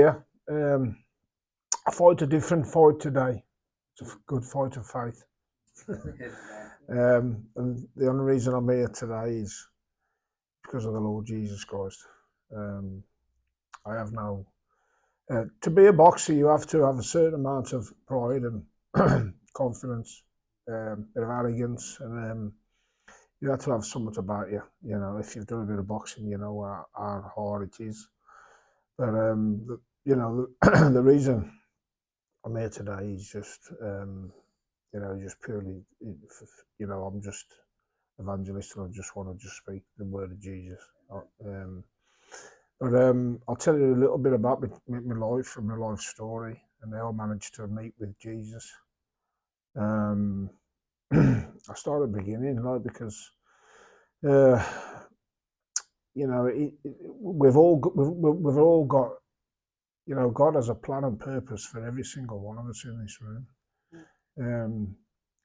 Yeah, I fight a different fight today. It's a good fight of faith. And the only reason I'm here today is because of the Lord Jesus Christ. Um, I have no. To be a boxer, you have to have a certain amount of pride and confidence, bit of arrogance, and you have to have something about you. You know, if you've done a bit of boxing, you know how hard it is. But the reason I'm here today is just just purely, I'm just evangelist and I just want to just speak the word of Jesus. Um, but I'll tell you a little bit about my life and my life story and how I managed to meet with Jesus. Um, I started beginning, like, because uh, we've all got, God has a plan and purpose for every single one of us in this room. Um,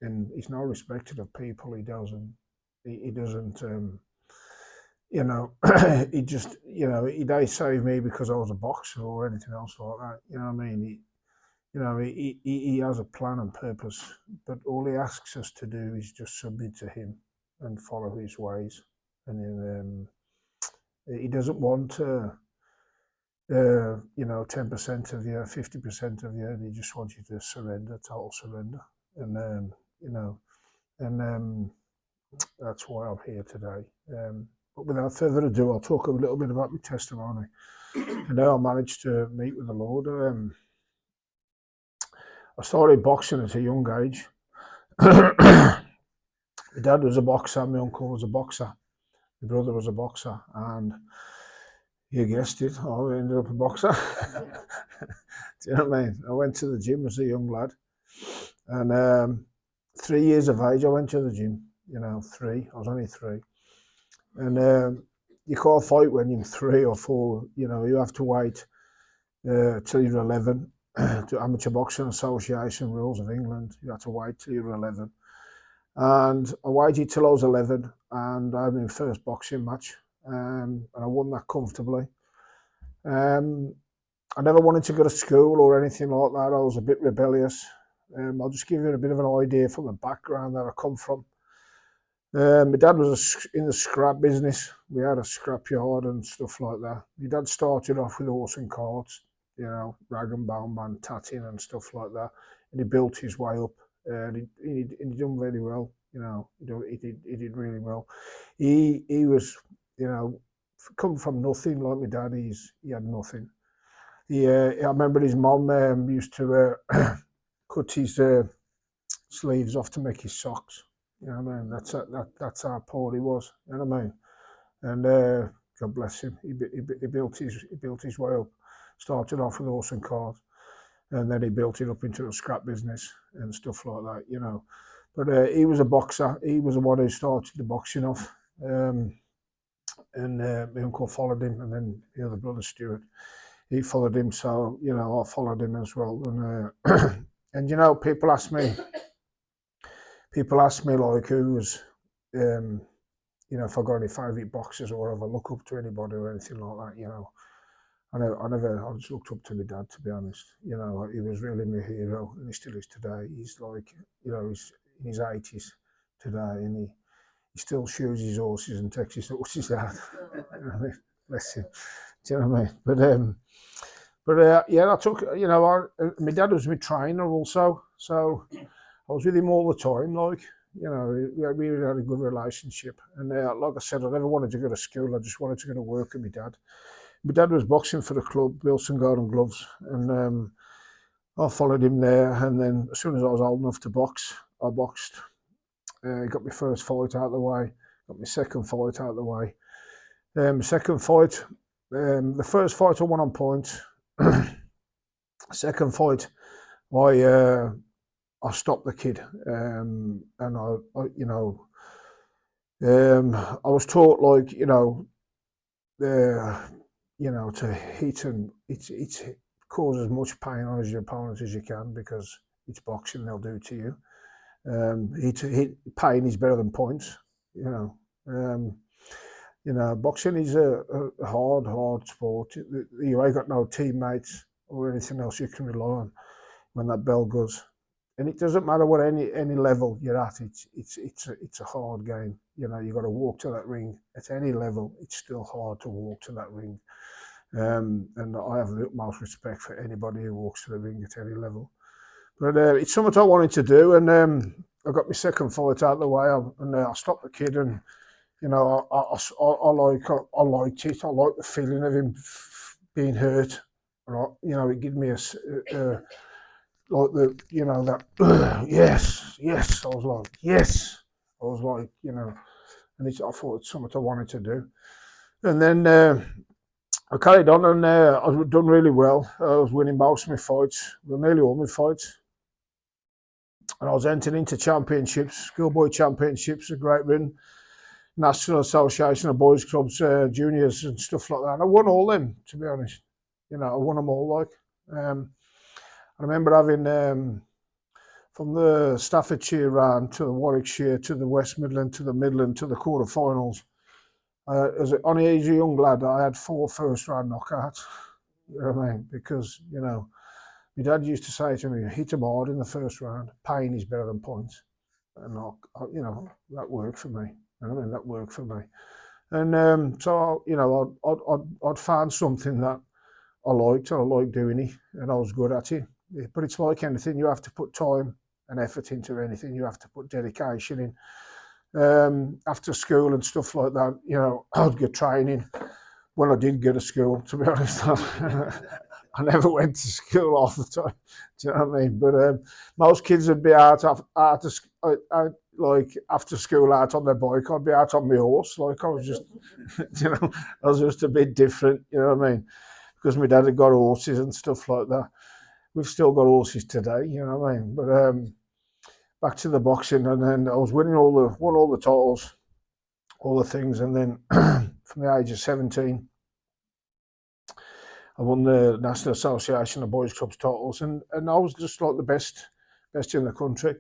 and he's no respecter of people. He doesn't. He doesn't. He just. He didn't save me because I was a boxer or anything else like that. You know what I mean? He has a plan and purpose, but all he asks us to do is just submit to him and follow his ways. And then, he doesn't want 10% of you, 50% of you. He just wants you to surrender, total surrender. And you know, and that's why I'm here today. But without further ado, I'll talk a little bit about my testimony and how I managed to meet with the Lord. I started boxing at a young age. My dad was a boxer, my uncle was a boxer, my brother was a boxer, and you guessed it, I ended up a boxer. Do you know what I mean? I went to the gym as a young lad, and 3 years of age, I went to the gym. Three. I was only three. And you can't fight when you're 3 or 4. You have to wait till you're 11. To Amateur Boxing Association rules of England, you have to wait till you're 11. And I waited till I was 11, and I had my first boxing match, and I won that comfortably. I never wanted to go to school or anything like that. I was a bit rebellious. I'll just give you a bit of an idea from the background that I come from. My dad was in the scrap business. We had a scrap yard and stuff like that. My dad started off with horse and carts, rag and bone man, tatting and stuff like that. And he built his way up. And he done really well. He did really well. He was, come from nothing like my dad. He had nothing. I remember his mum used to cut his sleeves off to make his socks. You know what I mean? That's how poor he was. You know what I mean? And God bless him. He built his way up. Started off with horse and cart, and then he built it up into a scrap business and stuff like that. But he was a boxer. He was the one who started the boxing off. And my uncle followed him, and then the other brother Stuart, he followed him. So I followed him as well. And and people ask me like who's if I got any favourite boxers or whatever, look up to anybody or anything like that. I just looked up to my dad, to be honest. He was really my hero, and he still is today. He's like, he's in his 80s today, and he still shoes his horses and takes his horses out. You know what I mean? Bless him. Do you know what I mean? But I took, my dad was my trainer also, so I was with him all the time, like, we had a good relationship. And like I said, I never wanted to go to school. I just wanted to go to work with my dad. My dad was boxing for the club, Wilson Garden Gloves, and I followed him there. And then as soon as I was old enough to box, I boxed. Got my first fight out of the way, got my second fight out of the way. Second fight, the first fight I won on points. Second fight, I stopped the kid, and I was taught, like, to hit, and it's cause as much pain on your opponent as you can, because it's boxing, they'll do to you. Pain is better than points. You know, boxing is a hard sport. You ain't got no teammates or anything else you can rely on when that bell goes. And it doesn't matter what any level you're at. It's a hard game. You know, you got to walk to that ring at any level. It's still hard to walk to that ring. And I have the utmost respect for anybody who walks to the ring at any level. But it's something I wanted to do, and I got my second fight out of the way, and I stopped the kid, and you know, I liked it. I liked the feeling of him being hurt. You know, it gave me like the, you know, that yes. I was like, yes. I was like, you know, and I thought it's something I wanted to do. And then I carried on, and I was done really well. I was winning most of my fights, well, nearly all my fights. And I was entering into championships, schoolboy championships, a great win. National Association of Boys Clubs, juniors and stuff like that. And I won all them, to be honest. You know, I won them all. Like, I remember having from the Staffordshire round to the Warwickshire to the West Midland to the Midland to the quarterfinals. As only as a young lad, I had 4 first round knockouts. You know what I mean? Because, you know, my dad used to say to me, hit them hard in the first round. Pain is better than points. And, you know, that worked for me. You know what I mean? That worked for me. And so, you know, I'd found something that I liked, and I liked doing it, and I was good at it. But it's like anything, you have to put time and effort into anything. You have to put dedication in. After school and stuff like that, you know, I'd get training. When I did go to school, to be honest, I never went to school half the time. Do you know what I mean? But most kids would be out like after school out on their bike. I'd be out on my horse. Like I was just, you know, I was just a bit different. You know what I mean? Because my dad had got horses and stuff like that. We've still got horses today. You know what I mean? But back to the boxing, and then I was won all the titles, all the things, and then from the age of 17, I won the National Association of Boys Clubs titles, and I was just like the best in the country.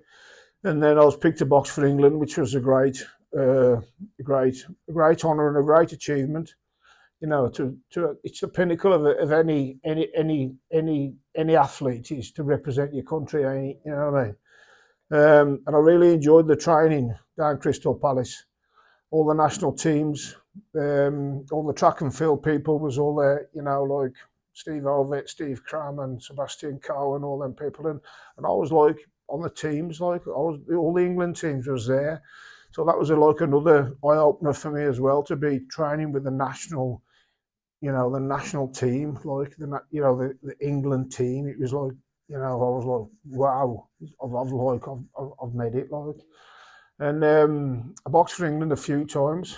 And then I was picked to box for England, which was a great honour and a great achievement. You know, it's the pinnacle of any athlete is to represent your country. You know what I mean? And I really enjoyed the training down Crystal Palace. All the national teams, all the track and field people was all there, you know, like Steve Ovett, Steve Cram and Sebastian Coe and all them people. And I was like on the teams, like all the England teams was there. So that was like another eye-opener for me as well, to be training with the national, you know, the national team, like the England team. It was like, you know, I was like, wow, I've made it, like. And I boxed for England a few times.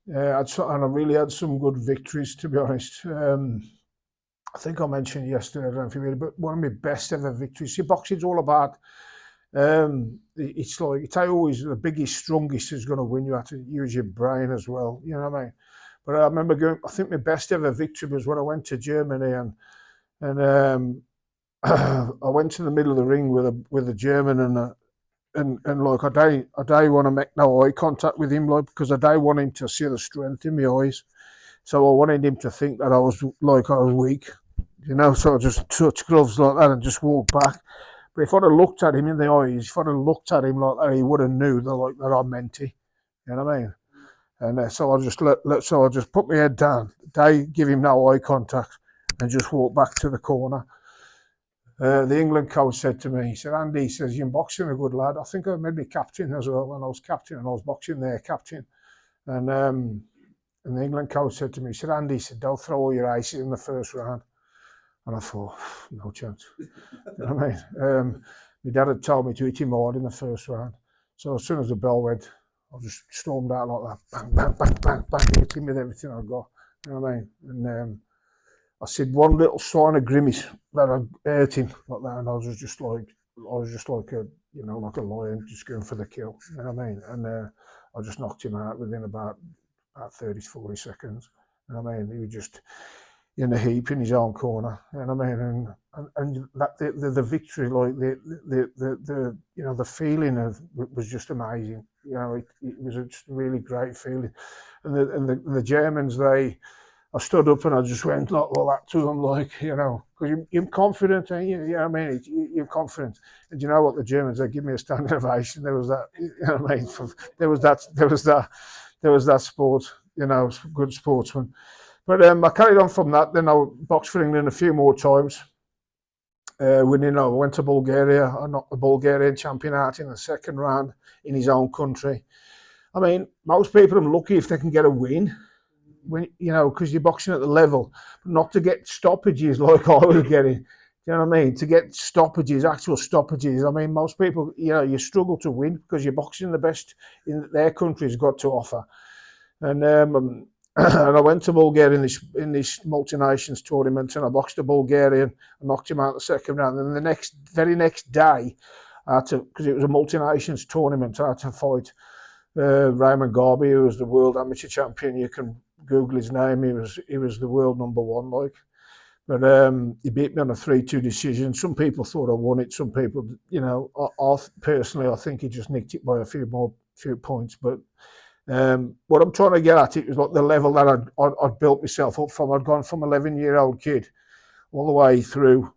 And I really had some good victories, to be honest. I think I mentioned yesterday, I don't know if you read it, but one of my best ever victories. See, boxing's all about, it's like, it's always the biggest, strongest is going to win. You have to use your brain as well, you know what I mean? But I remember I think my best ever victory was when I went to Germany, and I went to the middle of the ring with a German, and like I don't want to make no eye contact with him, like, because I don't want him to see the strength in my eyes. So I wanted him to think that I was weak, you know. So I just touched gloves like that and just walked back. But if I'd have looked at him in the eyes, if I'd have looked at him like that, he would have knew that I meant it. You know what I mean? And so I just so I just put my head down. They give him no eye contact and just walk back to the corner. The England coach said to me, he said, Andy, he says, you're boxing a good lad. I think I made me captain as well when I was captain, and I was boxing there, captain. And the England coach said to me, he said, Andy, he said, don't throw all your aces in the first round. And I thought, no chance. You know what I mean? My dad had told me to hit him hard in the first round. So as soon as the bell went, I just stormed out like that, bang, bang, bang, bang, bang, hit him with everything I got. You know what I mean? And I said one little sign of grimace that I hurt him like that, and I was just like a, you know, like a lion just going for the kill. You know what I mean? And I just knocked him out within about 30, 40 seconds. You know what I mean? in a heap in his own corner. You know what I mean? And that the victory, like the you know the feeling of was just amazing. You know, it was just a really great feeling. And the Germans, I stood up and I just went like that to them, like, you know, because you're confident, and you know what I mean? You're confident. And you know what, the Germans, they give me a standing ovation. There was that, you know what I mean? There was that sport, you know, good sportsman. But I carried on from that. Then I boxed for England a few more times. Winning, I went to Bulgaria. I knocked the Bulgarian champion out in the second round in his own country. I mean, most people are lucky if they can get a win, when you know, because you're boxing at the level, but not to get stoppages like I was getting. Do you know what I mean? To get stoppages, actual stoppages. I mean, most people, you know, you struggle to win because you're boxing the best in their country's got to offer. And and I went to Bulgaria in this multi-nations tournament, and I boxed a Bulgarian and knocked him out the second round. And the very next day, I had to, because it was a multi-nations tournament, I had to fight Raymond Garby, who was the world amateur champion. You can Google his name. He was the world number one, like. But he beat me on a 3-2 decision. Some people thought I won it. Some people, you know, personally, I think he just nicked it by a few points. But what I'm trying to get at, it was like the level that I'd built myself up from. I'd gone from 11-year-old kid all the way through,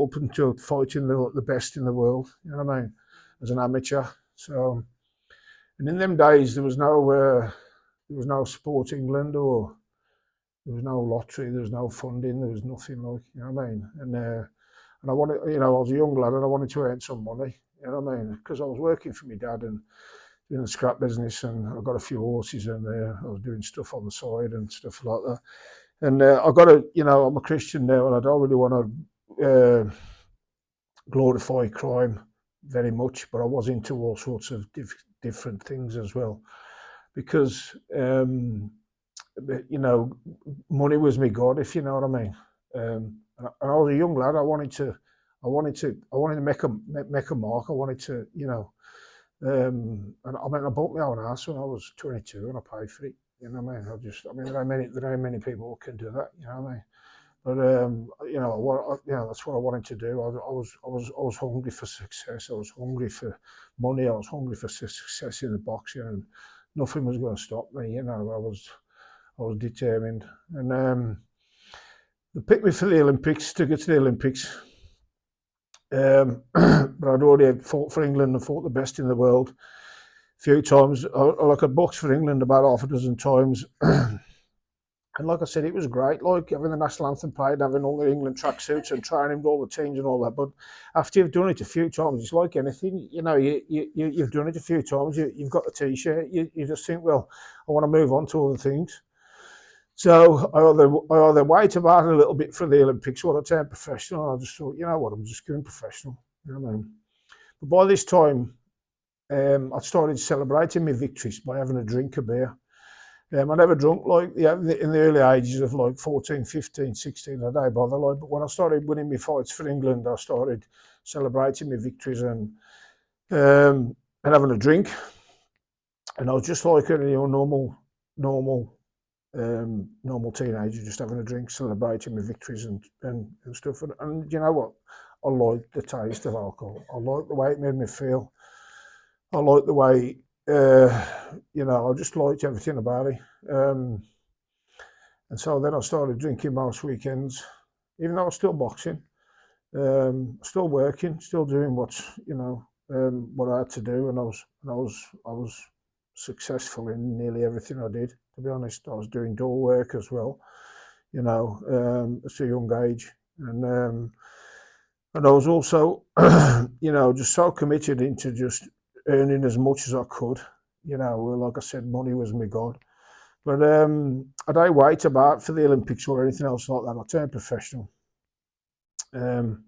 up until fighting the best in the world. You know what I mean? As an amateur. So, and in them days, there was no Sport England, or there was no lottery, there was no funding, there was nothing, like, you know what I mean? And I wanted, you know, I was a young lad and I wanted to earn some money, you know what I mean? Because I was working for my dad and doing the scrap business, and I got a few horses, and I was doing stuff on the side and stuff like that. And I got you know, I'm a Christian now, and I don't really want to glorify crime very much, but I was into all sorts of different things as well, because you know, money was my god, if you know what I mean. And I was a young lad. I wanted to make a mark. I wanted to, you know, and I mean, I bought my own house when I was 22, and I paid for it. You know what I mean? I mean, there ain't many people who can do that. You know what I mean? But you know, that's what I wanted to do. I was hungry for success. I was hungry for money. I was hungry for success in the boxing, and nothing was going to stop me. You know, I was determined, and they picked me for the Olympics, to get to the Olympics. But I'd already fought for England and fought the best in the world a few times. I could box for England about half a dozen times. And like I said, it was great, like having the national anthem played, having all the England tracksuits and training with all the teams and all that. But after you've done it a few times, it's like anything, you know, you've done it a few times, you've got the T-shirt, you just think, well, I want to move on to other things. So I either wait about a little bit for the Olympics, or I turn professional. And I just thought, you know what, I'm just going professional. You know what I mean? But by this time, I started celebrating my victories by having a drink of beer. I never drunk, like, yeah, in the early ages of like 14, 15, 16, I don't bother, like, but when I started winning my fights for England, I started celebrating my victories and having a drink. And I was just like a, you know, normal teenager, just having a drink, celebrating my victories and stuff. And you know what? I liked the taste of alcohol. I liked the way it made me feel. I liked the way, you know, I just liked everything about it. And so then I started drinking most weekends, even though I was still boxing, still working, still doing what I had to do, and I was successful in nearly everything I did. To be honest, I was doing door work as well, you know, at a young age, and I was also, you know, just so committed into just earning as much as I could. You know, like I said, money was my god. But I don't wait about for the Olympics or anything else like that. I turned professional. Um,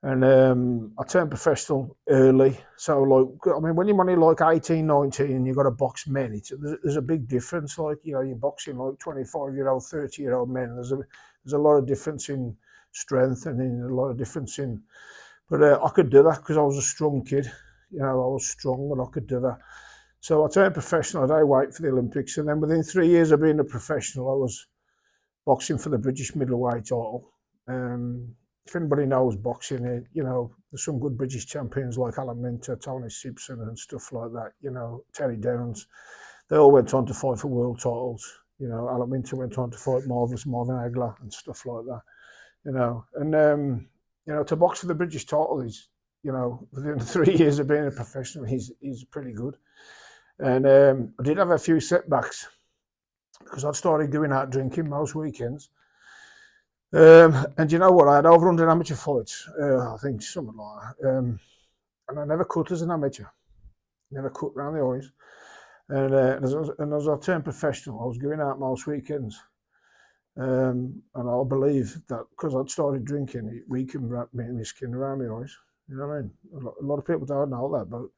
and I turned professional early. So, like, I mean, when you're only like 18, 19, and you've got to box men, there's a big difference. Like, you know, you're boxing like 25-year-old, 30-year-old men. There's a lot of difference in strength and in a lot of difference in. But I could do that because I was a strong kid. You know, I was strong and I could do that. So I turned professional. I didn't wait for the Olympics. And then within 3 years of being a professional, I was boxing for the British middleweight title. If anybody knows boxing, there's some good British champions like Alan Minter, Tony Simpson, and stuff like that. Terry Downs. They all went on to fight for world titles. Alan Minter went on to fight Marvellous Marvin Hagler and stuff like that. To box for the British title is, within 3 years of being a professional, he's pretty good. And I did have a few setbacks because I'd started going out drinking most weekends. And you know what? I had over 100 amateur fights, I think something like that. And I never cut as an amateur, never cut round the eyes. And as I turned professional, I was going out most weekends. And I believe that because I'd started drinking, it weakened my skin around my eyes. You know what I mean? A lot of people don't know that, but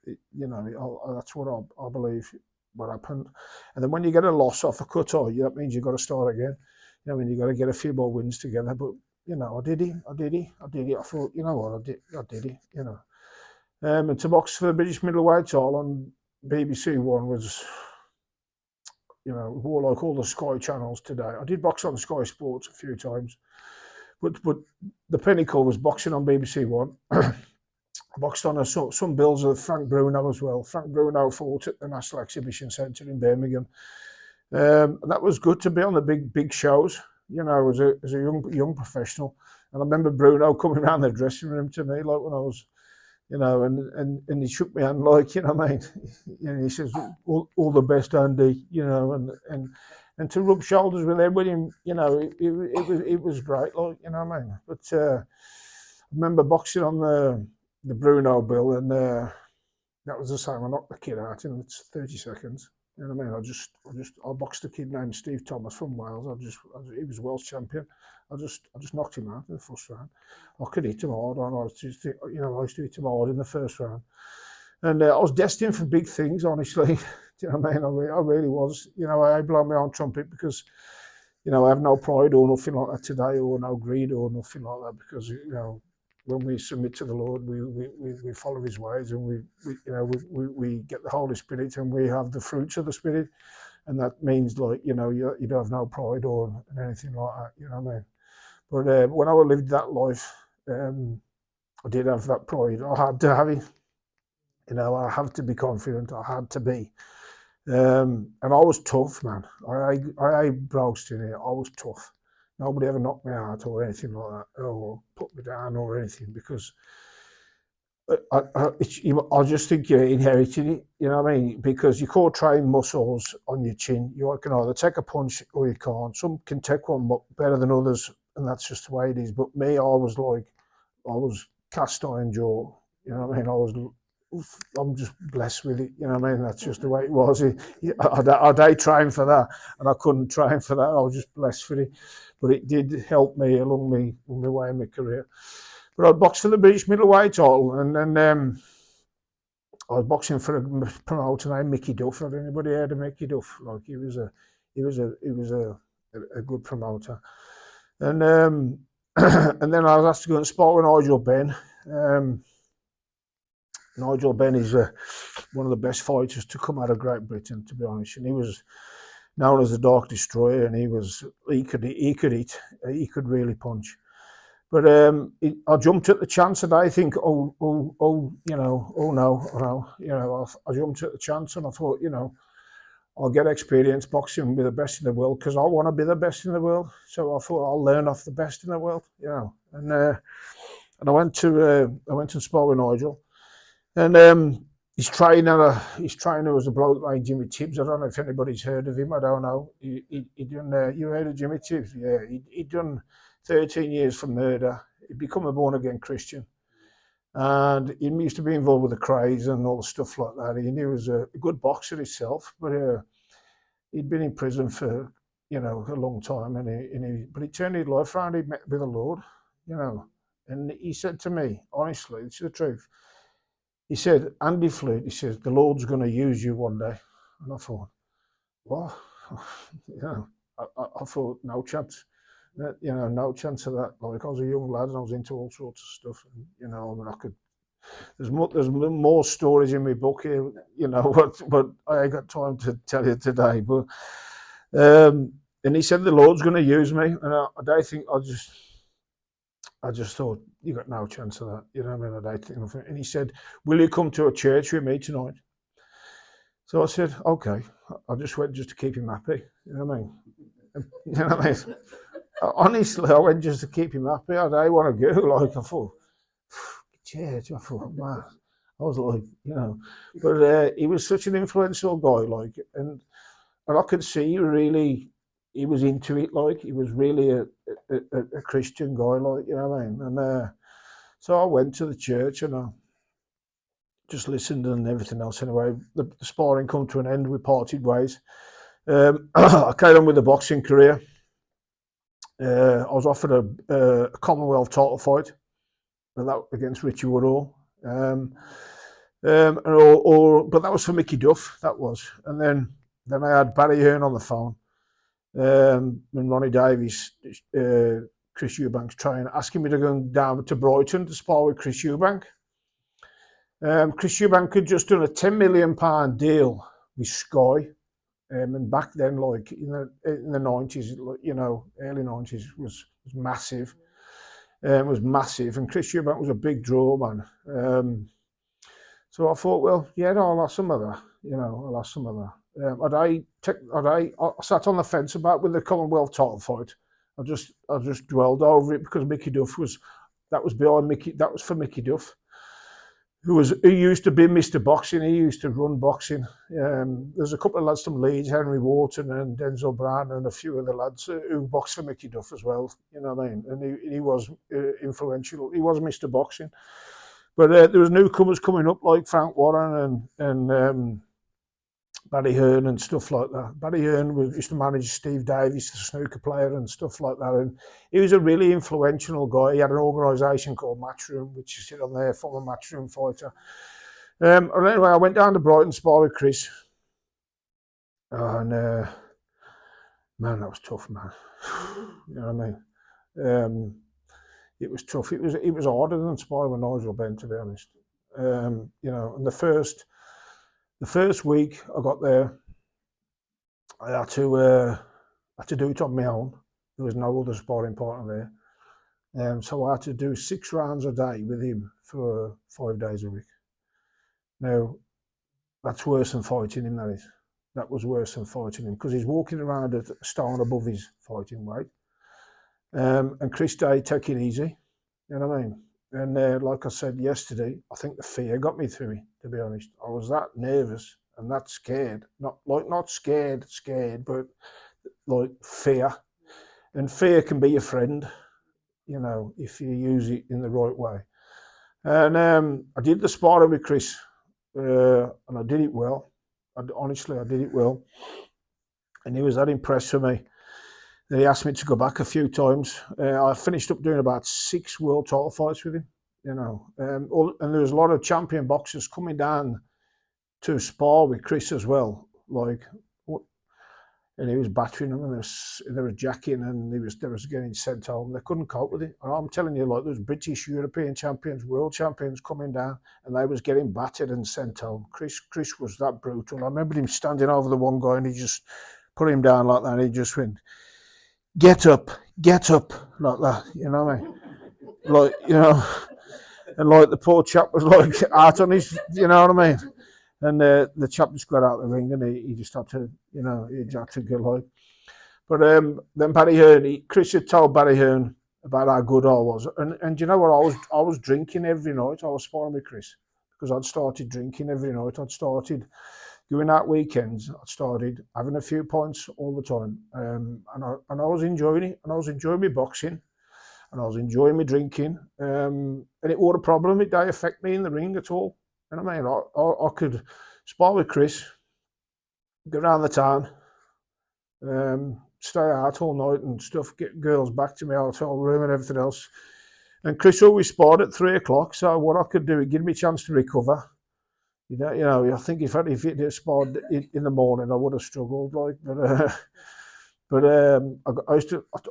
that's what I believe what happened. And then when you get a loss off a cut eye, that means you've got to start again. You've got to get a few more wins together. But I did it. I thought, you know what, I did it. And to box for the British middleweight title on BBC One was, more like all the Sky channels today. I did box on Sky Sports a few times, but the pinnacle was boxing on BBC One. I boxed on some bills with Frank Bruno as well. Frank Bruno fought at the National Exhibition Centre in Birmingham. And that was good to be on the big shows, as a young professional. And I remember Bruno coming around the dressing room to me, like when I was, and he shook me hand, like, I mean, he says, all the best, Andy, and to rub shoulders with him, it was great, like, what I mean. But I remember boxing on the Bruno bill, and that was the same. I knocked the kid out in 30 seconds. You know what I mean? I boxed a kid named Steve Thomas from Wales. He was Welsh champion. I just knocked him out in the first round. I could hit him hard, and I used to hit him hard in the first round. And I was destined for big things, honestly. Do you know what I mean? I really was. I blow my own trumpet because, I have no pride or nothing like that today, or no greed or nothing like that, because, when we submit to the Lord, we follow His ways, and we get the Holy Spirit, and we have the fruits of the Spirit, and that means, like, you don't have no pride or anything like that. You know what I mean? But when I lived that life, I did have that pride. I had to have it. I had to be confident. I had to be, and I was tough, man. I broached in it. I was tough. Nobody ever knocked me out or anything like that, or put me down or anything, because I just think you're inheriting it, you know what I mean? Because you can't train muscles on your chin. You can either take a punch or you can't. Some can take one better than others, and that's just the way it is. But me, I was cast iron jaw, you know what I mean? I'm just blessed with it, you know what I mean? That's just the way it was. I'd train for that, and I couldn't train for that. I was just blessed for it. But it did help me along my way in my career. But I boxed for the British middleweight title, and then I was boxing for a promoter named Mickey Duff. Had anybody heard of Mickey Duff? Like, he was a good promoter. And and then I was asked to go and spar with Nigel Benn. Nigel Benn is one of the best fighters to come out of Great Britain, to be honest. And he was known as the Dark Destroyer, and he could hit, he could really punch. But I jumped at the chance, and I think, no. I jumped at the chance, and I thought, I'll get experience boxing with the best in the world, because I want to be the best in the world. So I thought I'll learn off the best in the world, And I went to spar with Nigel. And his trainer was a bloke like Jimmy Tibbs. I don't know if anybody's heard of him. I don't know. He done. You heard of Jimmy Tibbs? Yeah, he done 13 years for murder. He'd become a born again Christian, and he used to be involved with the craze and all the stuff like that. He was a good boxer himself, but he'd been in prison for a long time, but he turned his life around. He met with the Lord, and he said to me, honestly, it's the truth. He said, Andy Flute, he says, the Lord's going to use you one day. And I thought, what? I thought, no chance. No chance of that. Like, I was a young lad and I was into all sorts of stuff. And, I could. There's more stories in my book here, but I ain't got time to tell you today. But And he said the Lord's going to use me, and I think I just thought you got no chance of that. You know what I mean? I don't think nothing. And he said, "Will you come to a church with me tonight?" So I said, "Okay." I just went just to keep him happy. You know what I mean? You know what I mean? Honestly, I went just to keep him happy. I don't want to go. Like I thought, church. I thought, man. I was like, you know, but he was such an influential guy, like, and I could see really he was into it, like he was really a Christian guy, like, you know what I mean. And so I went to the church and I just listened and everything else. Anyway, the sparring come to an end. We parted ways. I carried on with the boxing career. I was offered a Commonwealth title fight, and that against Richie Woodall. But that was for Mickey Duff. That was, and then I had Barry Hearn on the phone, and Ronnie Davies, Chris Eubank's trainer, asking me to go down to Brighton to spar with Chris Eubank. Chris Eubank had just done a £10 million deal with Sky, and back then, like in the 90s, you know, early 90s was massive. It was massive, and Chris Eubank was a big draw, man. So I thought, well, yeah, no, I'll have some of that. You know, I'll have some of that. I sat on the fence about with the Commonwealth title fight. I just dwelled over it because Mickey Duff was behind Mickey. That was for Mickey Duff, who used to be Mr. Boxing. He used to run boxing. There's a couple of lads from Leeds, Henry Wharton and Denzel Brown, and a few other lads who boxed for Mickey Duff as well. You know what I mean? And he was influential. He was Mr. Boxing. But there was newcomers coming up like Frank Warren and Barry Hearn and stuff like that. Barry Hearn used to manage Steve Davies, the snooker player, and stuff like that. And he was a really influential guy. He had an organisation called Matchroom, which you sit on there, former Matchroom fighter. And anyway, I went down to Brighton, spar with Chris. And man, that was tough, man. You know what I mean? It was tough. It was harder than sparring with Nigel Benn, to be honest. You know, and the first week I got there, I had to do it on my own. There was no other sparring partner there, so I had to do 6 rounds a day with him for 5 days a week. Now, that's worse than fighting him. That is. That was worse than fighting him because he's walking around at a stone above his fighting weight. And Chris Day taking it easy. You know what I mean? And like I said yesterday, I think the fear got me through it, to be honest. I was that nervous and that scared. Not scared, but like fear. And fear can be your friend, you know, if you use it in the right way. And I did the sparring with Chris, and I did it well. Honestly, I did it well. And he was that impressed with me. He asked me to go back a few times. I finished up doing about 6 world title fights with him, you know. And there was a lot of champion boxers coming down to spar with Chris as well. Like, and he was battering them, and there was jacking, and they was getting sent home. They couldn't cope with it. And I'm telling you, like, there was British, European champions, world champions coming down, and they was getting battered and sent home. Chris was that brutal. I remember him standing over the one guy, and he just put him down like that. And he just went, get up, like that, you know what I mean? Like, you know, and like the poor chap was like out on his, you know what I mean? And the chap just got out of the ring and he just had to, you know, he had to go like. But then Barry Hearn, Chris had told Barry Hearn about how good I was. And you know what, I was drinking every night. I was sparring with Chris because I'd started drinking every night. I'd started going out weekends. I started having a few pints all the time, and I was enjoying it, and I was enjoying my boxing, and I was enjoying my drinking, and it wasn't a problem. It didn't affect me in the ring at all. You know what I mean? I could spar with Chris, go around the town, stay out all night and stuff, get girls back to my hotel room and everything else. And Chris always sparred at 3 o'clock, so what I could do, it gave me a chance to recover. You know, I think if it had sparred in the morning, I would have struggled. Like, I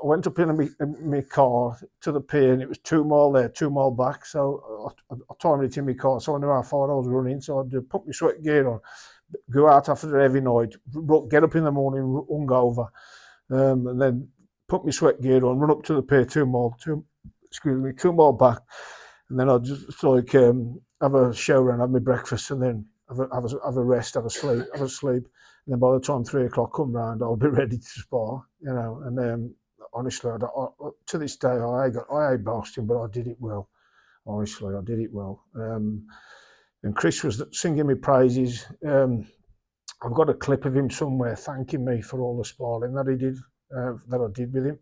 went up in my car to the pier, and it was 2 mile there, 2 mile back. So I timed it in my car, so I knew how far I was running. So I'd put my sweat gear on, go out after the heavy night, get up in the morning, hungover, and then put my sweat gear on, run up to the pier, two more back, and then I'll just like have a shower and have my breakfast, and then have a rest, have a sleep, and then by the time 3 o'clock come round, I'll be ready to spar, you know. And honestly, to this day, I hate boasting, but I did it well. Honestly, I did it well. And Chris was singing me praises. I've got a clip of him somewhere thanking me for all the sparring that he did, that I did with him.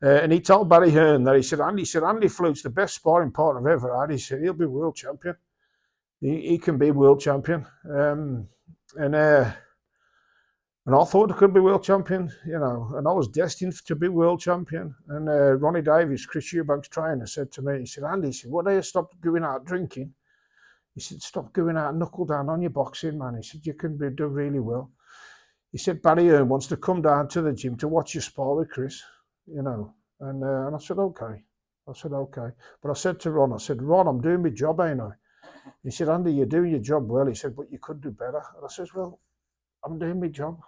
And he told Barry Hearn that he said, Andy Flute's the best sparring partner I've ever had. He said he'll be world champion. He can be world champion. And I thought I could be world champion, you know, and I was destined to be world champion. And Ronnie Davies, Chris Eubank's trainer, said to me, he said, Andy, he said, what do you stop going out drinking? He said, stop going out and knuckle down on your boxing, man. He said, you can do really well. He said, Barry Hearn wants to come down to the gym to watch you spar with Chris, you know. And I said, okay. But I said to Ron, Ron, I'm doing my job, ain't I? He said, Andy, you're doing your job well. He said, but you could do better. And I said, well, I'm doing my job.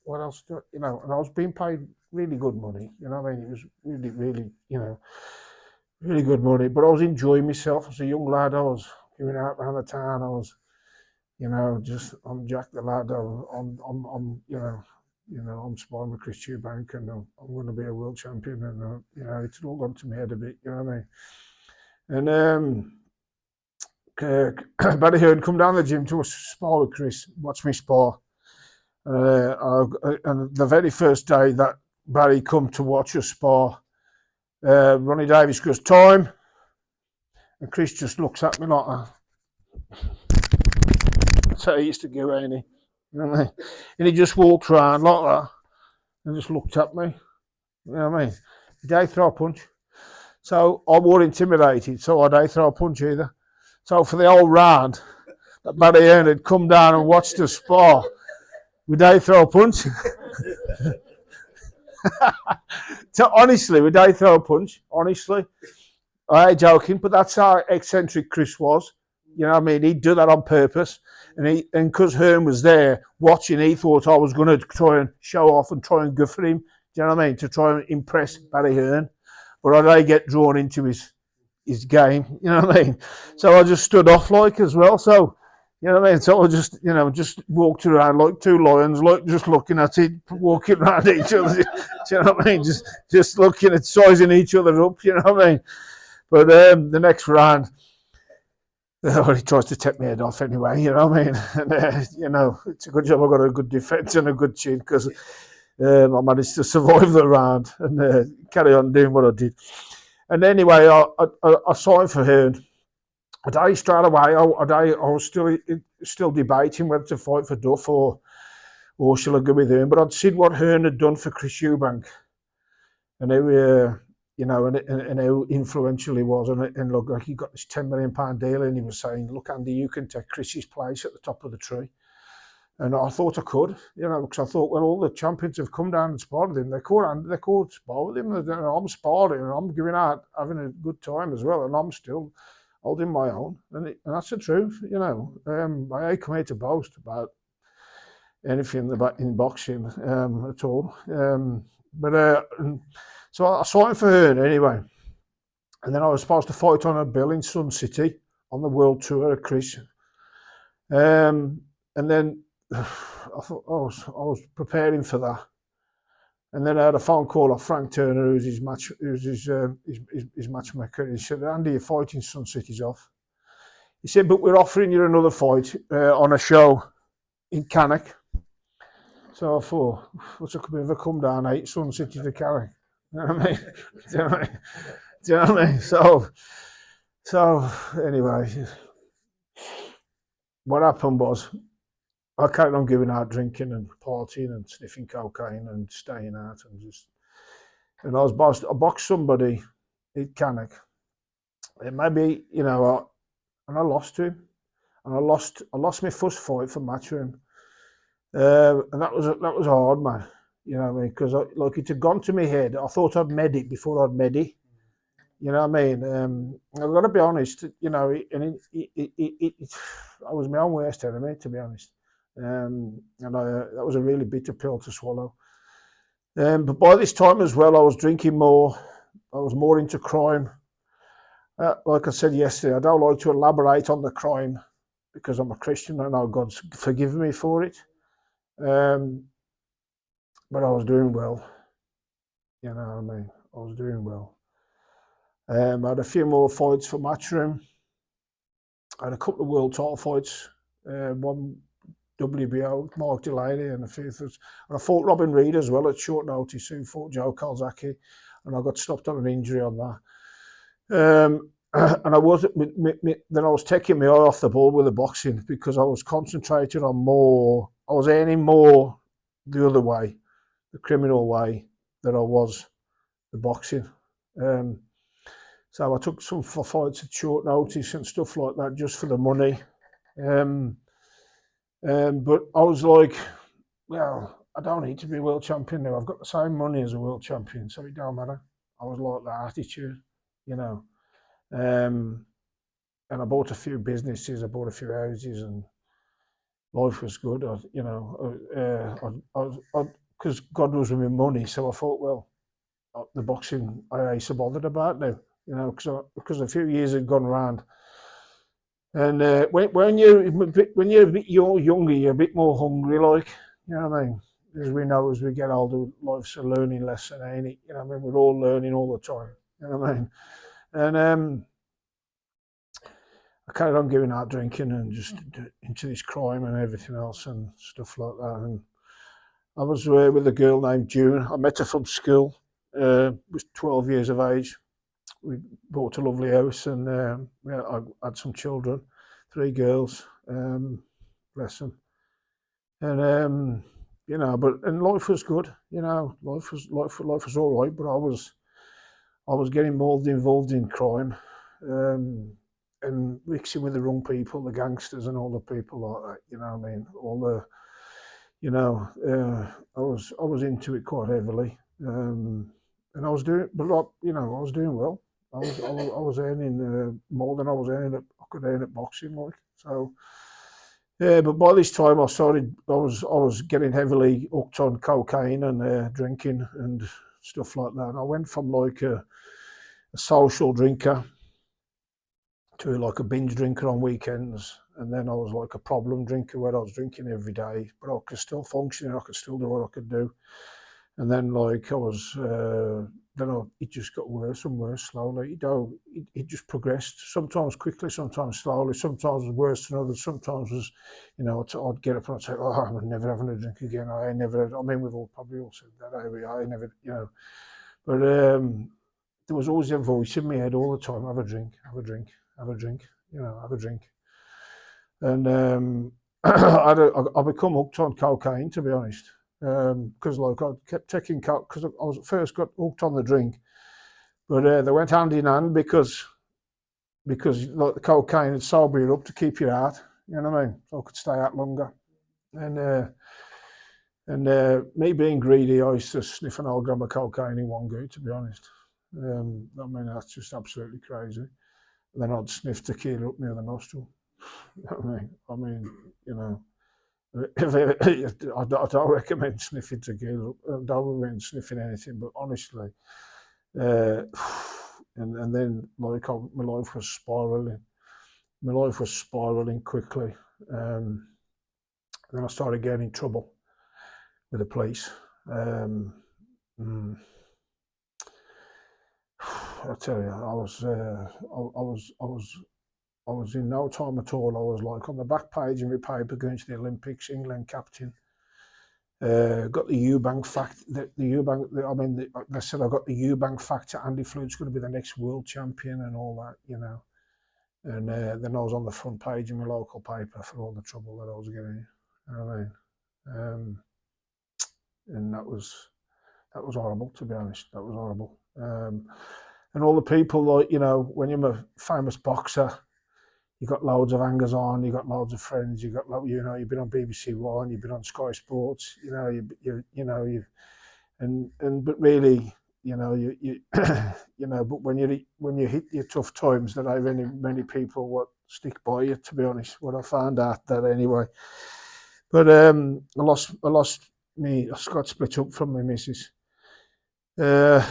What else do you know? And I was being paid really good money. You know what I mean? It was really, really, you know, really good money. But I was enjoying myself as a young lad. I was going out around the town. I was, you know, just I'm Jack the lad. I'm you know, I'm sparring with Chris Eubank, and I'm going to be a world champion. And you know, it's all gone to my head a bit. You know what I mean? And Barry Hearn come down the gym to spar with Chris, watch me spar. And the very first day that Barry come to watch us spar, Ronnie Davies goes, time. And Chris just looks at me like that. That's how he used to go, ain't he? You know what I mean? And he just walked around like that and just looked at me. You know what I mean? Did I throw a punch? So I wasn't intimidated, so I didn't throw a punch either. So for the whole round, that Barry Hearn had come down and watched us spar, would they throw a punch? So honestly, would they throw a punch? Honestly, I ain't joking, but that's how eccentric Chris was. You know what I mean? He'd do that on purpose, and because Hearn was there watching, he thought I was going to try and show off and try and go for him. Do you know what I mean? To try and impress Barry Hearn, but I get drawn into his game. You know what I mean? So I just stood off like as well. So. You know what I mean? So I just, you know, just walked around like two lions, like just looking at it, walking around each other. Do you know what I mean? Just looking at sizing each other up. You know what I mean? But the next round, he tries to take my head off anyway. You know what I mean? And you know, it's a good job I got a good defence and a good chin because I managed to survive the round and carry on doing what I did. And anyway, I signed for Hearn. A day straight away, I was still debating whether to fight for Duff or shall I go with Hearn. But I'd seen what Hearn had done for Chris Eubank, and how you know, and how influential he was. And look, like he got this £10 million deal, and he was saying, "Look, Andy, you can take Chris's place at the top of the tree." And I thought I could, you know, because I thought, well, all the champions have come down and sparred with him. They could spar with him. And I'm sparring, and I'm giving out, having a good time as well, and I'm still holding my own, and that's the truth, you know. I ain't come here to boast about anything in boxing at all. So I signed for her anyway, and then I was supposed to fight on a bill in Sun City on the world tour of Chris. And then I thought I was preparing for that, and then I had a phone call off Frank Turner, who's his matchmaker. He said, "Andy, your fight in Sun City's off." He said, "But we're offering you another fight on a show in Cannock." So I thought, what's a bit of a come down, Sun City to Cannock? You know what I mean? Do you know what I mean? So anyway, what happened was I carried on giving out drinking and partying and sniffing cocaine and staying out and I boxed somebody in Cannock. It maybe, you know, and I lost to him. And I lost my first fight for Matchroom. And that was hard, man. You know what I mean? Because like it had gone to my head. I thought I'd made it before I'd made it. You know what I mean? I've got to be honest. You know, I was my own worst enemy, to be honest. And that was a really bitter pill to swallow. But by this time as well, I was drinking more. I was more into crime. Like I said yesterday, I don't like to elaborate on the crime because I'm a Christian. I know God's forgiven me for it. Um, but I was doing well. You know what I mean? I was doing well. I had a few more fights for Matchroom. I had a couple of world title fights. One WBO, Mark Delaney, and a few others. And I fought Robin Reed as well at short notice, who fought Joe Calzaki, and I got stopped on an injury on that. And I wasn't. Then I was taking my eye off the ball with the boxing because I was concentrated on more. I was earning more the other way, the criminal way, than I was the boxing. So I took some fights at short notice and stuff like that just for the money. But I was like, well, I don't need to be world champion now. I've got the same money as a world champion, so it don't matter. I was like that attitude, you know. And I bought a few businesses, I bought a few houses, and life was good. Because God was with me money, so I thought, well, the boxing I ain't so bothered about now, you know, because a few years had gone round. And when you're a bit younger, you're a bit more hungry, like, you know what I mean? As we know, as we get older, life's a learning lesson, ain't it? You know what I mean? We're all learning all the time, you know what I mean? And I carried on going out drinking and just into this crime and everything else and stuff like that. And I was with a girl named June. I met her from school. Was 12 years of age. We bought a lovely house and I had some children, 3 girls. Bless them. And you know, and life was good. You know, life was all right. But I was getting more involved in crime. And mixing with the wrong people, the gangsters and all the people like that, you know what I mean? All the, you know, I was into it quite heavily, and I was doing, but like, you know, I was doing well. I was earning more than I was earning I could earn at boxing, like so. Yeah, but by this time I was getting heavily hooked on cocaine and drinking and stuff like that. And I went from like a social drinker to like a binge drinker on weekends, and then I was like a problem drinker where I was drinking every day, but I could still function, I could still do what I could do. And then like I was, it just got worse and worse slowly. You know, it just progressed. Sometimes quickly, sometimes slowly. Sometimes was worse than others. Sometimes was, you know, I'd get up and I'd say, "Oh, I'm never having a drink again." I never. I mean, we've all probably all said that. I never, you know. But there was always a voice in my head all the time: "Have a drink, have a drink, have a drink." You know, have a drink. And I become hooked on cocaine, to be honest, because like I kept taking coke because I was first got hooked on the drink, but they went hand in hand because like the cocaine would sober you up to keep you out. You know what I mean? So I could stay out longer. And me being greedy, I used to sniff an old gram of cocaine in one go. To be honest, I mean that's just absolutely crazy. And then I'd sniff tequila up near the nostril. I mean, you know, I don't recommend sniffing tequila. I don't recommend sniffing anything, but honestly, uh, and then like my life was spiraling. My life was spiraling quickly. Then I started getting in trouble with the police. Um, mm, I tell you, I was in no time at all. I was like on the back page of my paper going to the Olympics, England captain. Got the Eubank fact. The Eubank. I mean, they said I got the Eubank fact that Andy Flute's going to be the next world champion and all that, you know. And then I was on the front page of my local paper for all the trouble that I was getting. You know what I mean? And that was horrible, to be honest. That was horrible. And all the people, like, you know, when you're a famous boxer, you got loads of hangers on, you got loads of friends, you got, you know, you've been on BBC One, you've been on Sky Sports, you know, you know, but really, you know, you you know, but when you hit your tough times, there ain't many people what stick by you. To be honest, what I found out that anyway. But I lost me. I got split up from my missus. uh,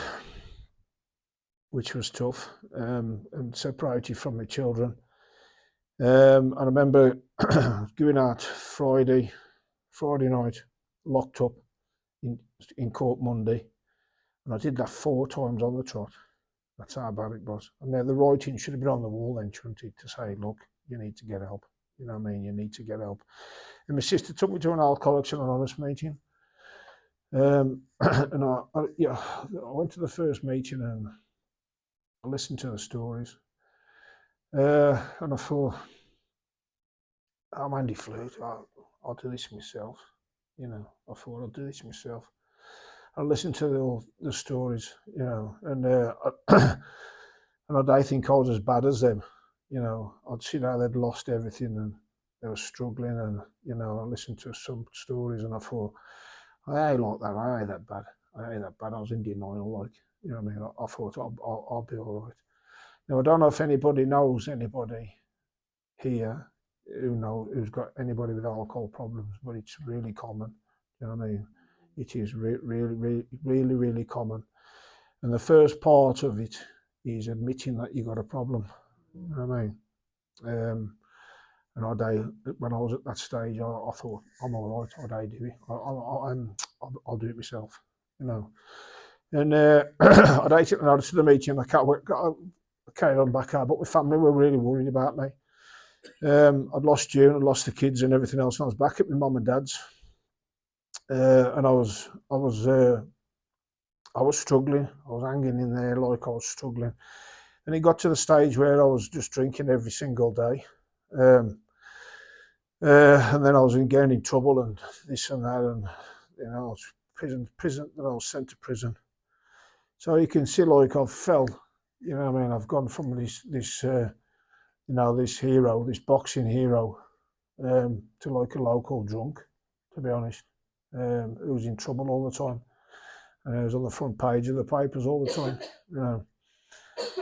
which was tough, and separated from my children. I remember going out Friday night, locked up in in court Monday, and I did that 4 times on the trot. That's how bad it was. And then the writing should have been on the wall then, shouldn't it, to say, look, you need to get help. You know what I mean? You need to get help. And my sister took me to an Alcoholics Anonymous meeting. And I went to the first meeting and I listened to the stories. And I thought, I'm Andy Flute. I'll do this myself. You know, I thought I'll do this myself. I listened to the stories, you know, and and I think I was as bad as them. You know, I'd seen how they'd lost everything and they were struggling, and you know, I listened to some stories and I thought, I ain't like that. I ain't that bad. I ain't that bad. I was in denial, like, you know what I mean. I thought I'll be all right. Now I don't know if anybody knows anybody here who's got anybody with alcohol problems, but it's really common. You know what I mean? It is really common. And the first part of it is admitting that you got a problem. You know what I mean? And when I was at that stage, I thought, I'm all right. I do it. I'll do it myself. You know. And I took an to the meeting. I carried on back out, but my family were really worried about me. I'd lost June, I'd lost the kids and everything else, and I was back at my mum and dad's, and I was struggling. I was hanging in there like I was struggling, and it got to the stage where I was just drinking every single day, and then I was getting in trouble and this and that, and you know, I was prison. Then I was sent to prison. So you can see, like, I've fell. You know what I mean? I've gone from this you know, this hero, this boxing hero, to like a local drunk, to be honest, who was in trouble all the time. And I was on the front page of the papers all the time, you know.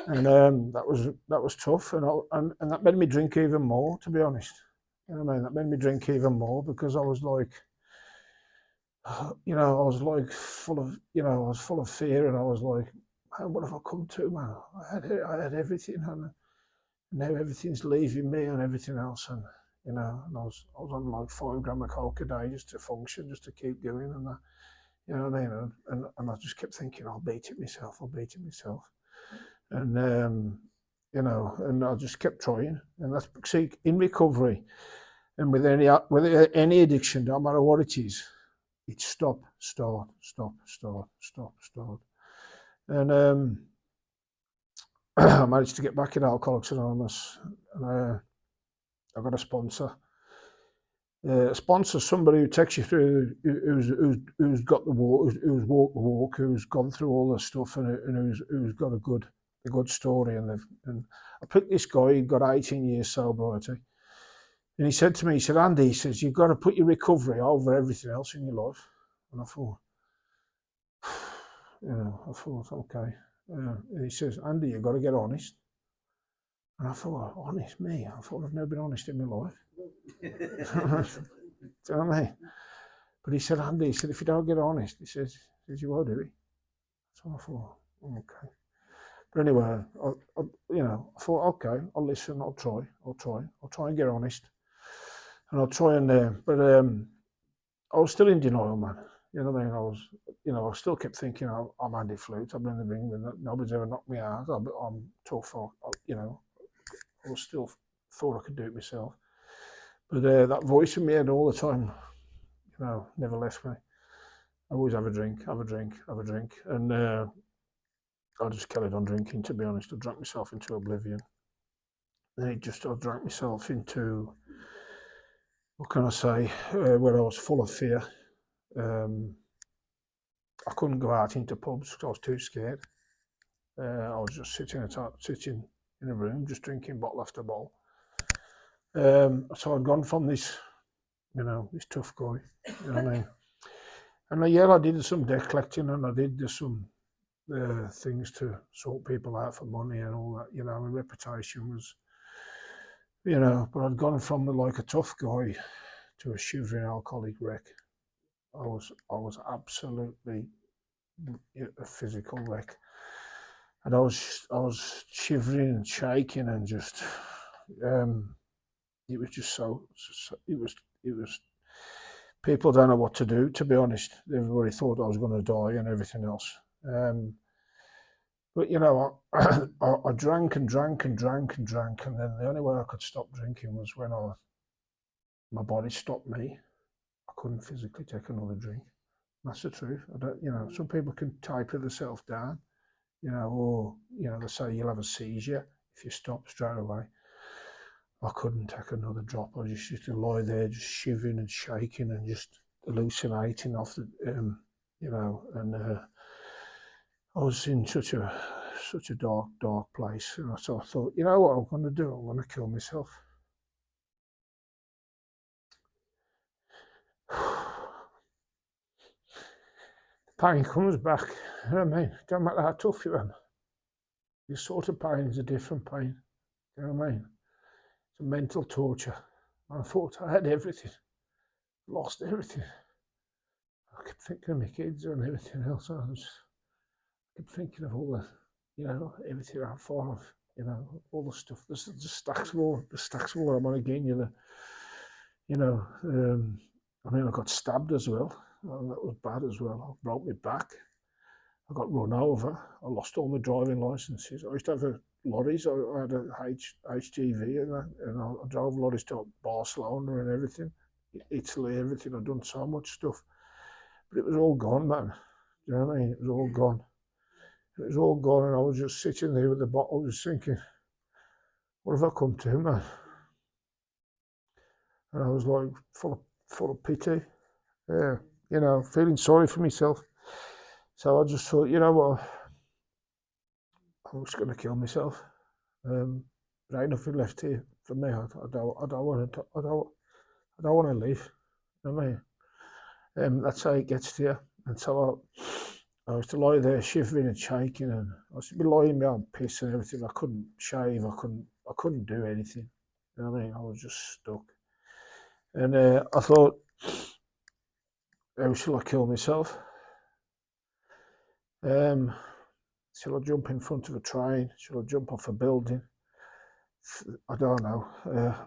And that was tough, and that made me drink even more, to be honest. You know what I mean? That made me drink even more because I was like, you know, I was like full of, you know, I was full of fear, and I was like, man, what have I come to, man? I had everything, and now everything's leaving me and everything else, and you know, and I was on like 5 grams of coke a day just to function, just to keep going, and that, you know what I mean, and I just kept thinking, I'll beat it myself, and you know, and I just kept trying, and that's, see, in recovery, and with any addiction, no matter what it is, it's stop, start, stop, start, stop, start, and I managed to get back in Alcoholics Anonymous, and I got a sponsor. Sponsor somebody who takes you through, who's got the walk, who's walked the walk, who's gone through all the stuff, and who's got a good story. And I picked this guy. He got 18 years sobriety, and he said to me, he said, Andy, he says, you've got to put your recovery over everything else in your life. And I thought, you know, okay. And he says, Andy, you've got to get honest. And I thought, honest, me? I thought I've never been honest in my life. Do you know what I mean? But he said, Andy, he said, if you don't get honest, he says you won't do it. So I thought, okay. But anyway, you know, I thought, okay, I'll listen, I'll try and get honest. And I'll try and, but I was still in denial, man. You know what I mean? I still kept thinking, I'm Andy Flute, I'm in the ring, and nobody's ever knocked me out. I'm tough, you know, I was still thought I could do it myself. But that voice in my head all the time, you know, never left me. I always have a drink, and I just carried on drinking. To be honest, I drank myself into oblivion. Then I drank myself into, what can I say, where I was full of fear. I couldn't go out into pubs because I was too scared. I was just sitting in a room, just drinking bottle after bottle. So I'd gone from this, you know, this tough guy, you know what I mean? And yeah, I did some debt collecting, and I did some things to sort people out for money and all that, you know. My reputation was, you know, but I'd gone from like a tough guy to a shivering alcoholic wreck. I was absolutely a physical wreck. And I was shivering and shaking and just it was just it was people don't know what to do, to be honest. Everybody thought I was going to die and everything else. But I drank and drank and drank and drank, and then the only way I could stop drinking was when my body stopped me. I couldn't physically take another drink. That's the truth. I don't, some people can type themselves down, or they say you'll have a seizure if you stop straight away. I couldn't take another drop. I just used to lie there, just shivering and shaking and just hallucinating off the, and I was in such a dark place. And so I thought, you know what I'm going to do? I'm going to kill myself. Pain comes back. You know what I mean? Don't matter how tough you are. Your sort of pain is a different pain. You know what I mean? It's a mental torture. And I thought I had everything. Lost everything. I kept thinking of my kids and everything else. I kept thinking of all the, everything I'm fond of, all the stuff. The stacks more. The stacks more. I'm on again, I got stabbed as well. And that was bad as well. I broke my back. I got run over. I lost all my driving licenses. I used to have lorries. I had a HGV and I drove lorries to Barcelona and everything, Italy, everything. I'd done so much stuff, but it was all gone, man. Do you know what I mean? It was all gone. It was all gone, and I was just sitting there with the bottle, just thinking, "What have I come to, man?" And I was like full of pity, feeling sorry for myself. So I just thought, you know what, I'm just going to kill myself. There ain't nothing left here for me. I don't want to. I don't want to live. You know what I mean? That's how it gets to you. And so I used to lie there shivering and shaking, and I used to be lying behind piss and everything. I couldn't shave. I couldn't do anything. You know what I mean? I was just stuck. And I thought, how shall I kill myself? Shall I jump in front of a train? Shall I jump off a building? I don't know.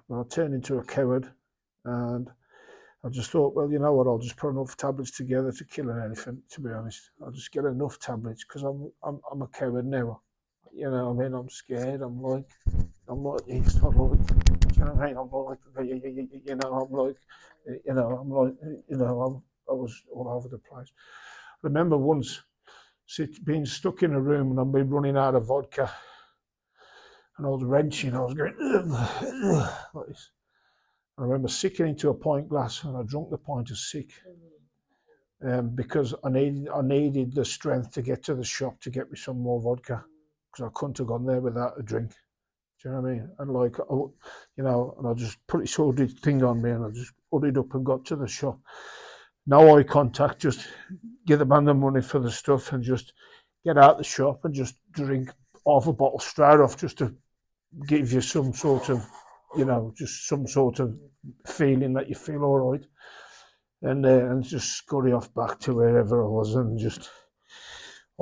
But I turned into a coward, and I just thought, well, you know what? I'll just put enough tablets together to kill an elephant. To be honest, I'll just get enough tablets because I'm a coward now. You know, what I mean, I'm scared. I'm like this. I'm like, do you know what I mean? I'm like, I'm like, I'm like, I was all over the place. I remember once being stuck in a room and I'd been running out of vodka, and I was wrenching. I was going like this. I remember sickening to a pint glass, and I drank the pint of sick because I needed the strength to get to the shop to get me some more vodka because I couldn't have gone there without a drink. Do you know what I mean? And and I just put this hooded thing on me, and I just hooded up and got to the shop. No eye contact, just give the man the money for the stuff and just get out the shop and just drink half a bottle straight off, just to give you some sort of, just some sort of feeling that you feel all right, and just scurry off back to wherever I was and just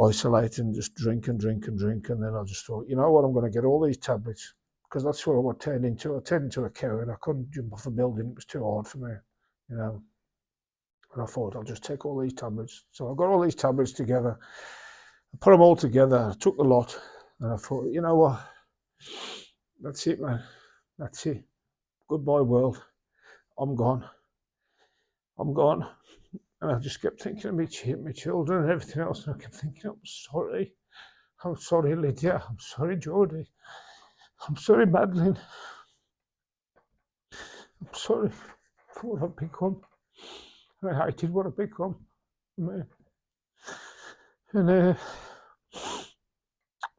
isolate and just drink and drink and drink. And then I just thought, you know what, I'm going to get all these tablets because that's what I turned into. I turned into a coward. I couldn't jump off a building. It was too hard for me, And I thought, I'll just take all these tablets. So I got all these tablets together. I put them all together. I took the lot. And I thought, you know what? That's it, man. That's it. Goodbye, world. I'm gone. I'm gone. And I just kept thinking of my children and everything else. And I kept thinking, I'm sorry. I'm sorry, Lydia. I'm sorry, Jodie. I'm sorry, Madeline. I'm sorry for what I've become. And I hated what I've become. And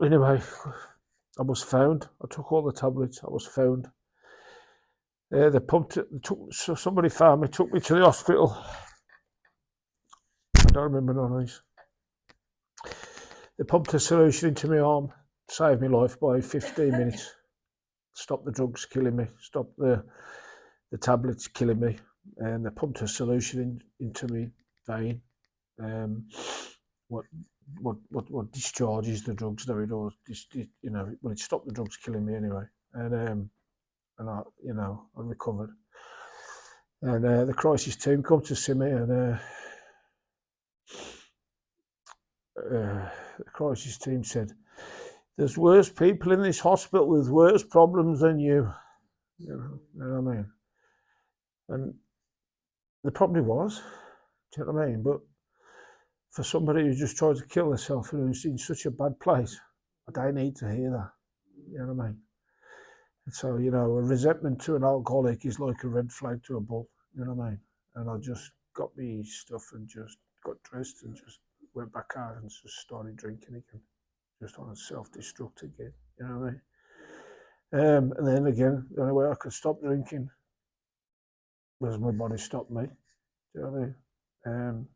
anyway, I was found. I took all the tablets. I was found. They pumped it. So somebody found me, took me to the hospital. I don't remember no names. They pumped a solution into my arm, saved my life by 15 minutes. Stopped the drugs killing me. Stopped the tablets killing me. And they pumped a solution into me vein. what what discharges the drugs though it does. You know, well, it stopped the drugs killing me anyway, and I recovered. And the crisis team come to see me, and the crisis team said, "There's worse people in this hospital with worse problems than you." You know what I mean? And there probably was. Do you know what I mean? But for somebody who just tried to kill herself and who's in such a bad place, I don't need to hear that. You know what I mean? And so, you know, a resentment to an alcoholic is like a red flag to a bull. You know what I mean? And I just got me stuff and just got dressed and just went back out and just started drinking again. Just on a self-destruct again. You know what I mean? And then again, the only way I could stop drinking was my body stopped me. Do you know what I mean?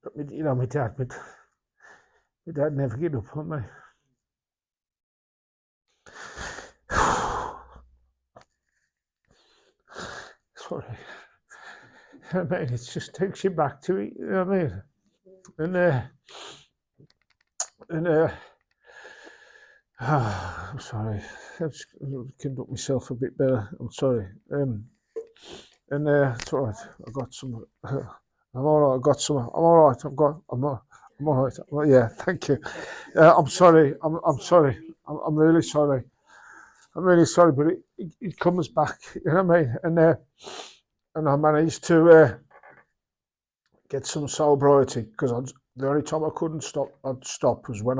But you know, my dad never gave up on me. Sorry. I mean, it just takes you back to it, you know what I mean? And, and I'm sorry. I've just conduct myself a bit better. I'm sorry. And it's all right. I got some. I'm all right. I got some. I'm all right. I'm all right. Well, yeah. Thank you. I'm sorry. I'm sorry. I'm really sorry. I'm really sorry, but it comes back. You know what I mean? And I managed to get some sobriety because the only time I couldn't stop, I'd stop was when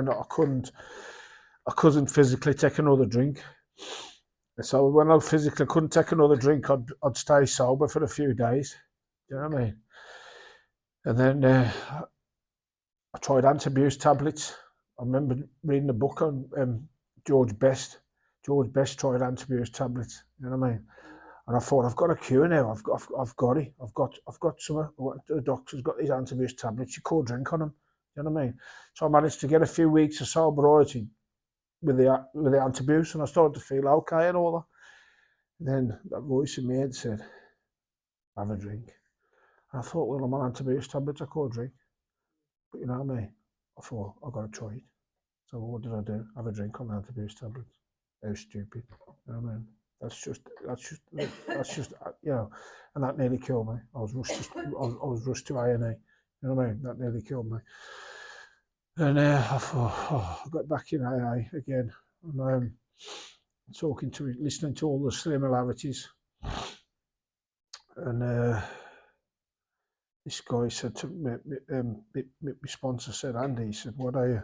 I couldn't physically take another drink. So when I physically couldn't take another drink, I'd stay sober for a few days. Do you know what I mean? And then I tried anti-abuse tablets. I remember reading a book on George Best. George Best tried anti-abuse tablets. You know what I mean? And I thought, I've got a cure now. I've got it. I've got some. The doctor's got these anti-abuse tablets. You could drink on them. You know what I mean? So I managed to get a few weeks of sobriety with the anti-abuse, and I started to feel okay and all that. Then that voice in my head said, "Have a drink." And I thought, well, I'm on anti-abuse tablets. I could drink, but you know what I mean? I thought I've got to try it. So what did I do? Have a drink on the anti-abuse tablets. How stupid. You know what I mean? That's just you know, and that nearly killed me. I was rushed to A&E. You know what I mean? That nearly killed me. And I thought, I got back in AA again, and listening to all the similarities. And this guy said to me, my sponsor said, Andy, he said, what are you?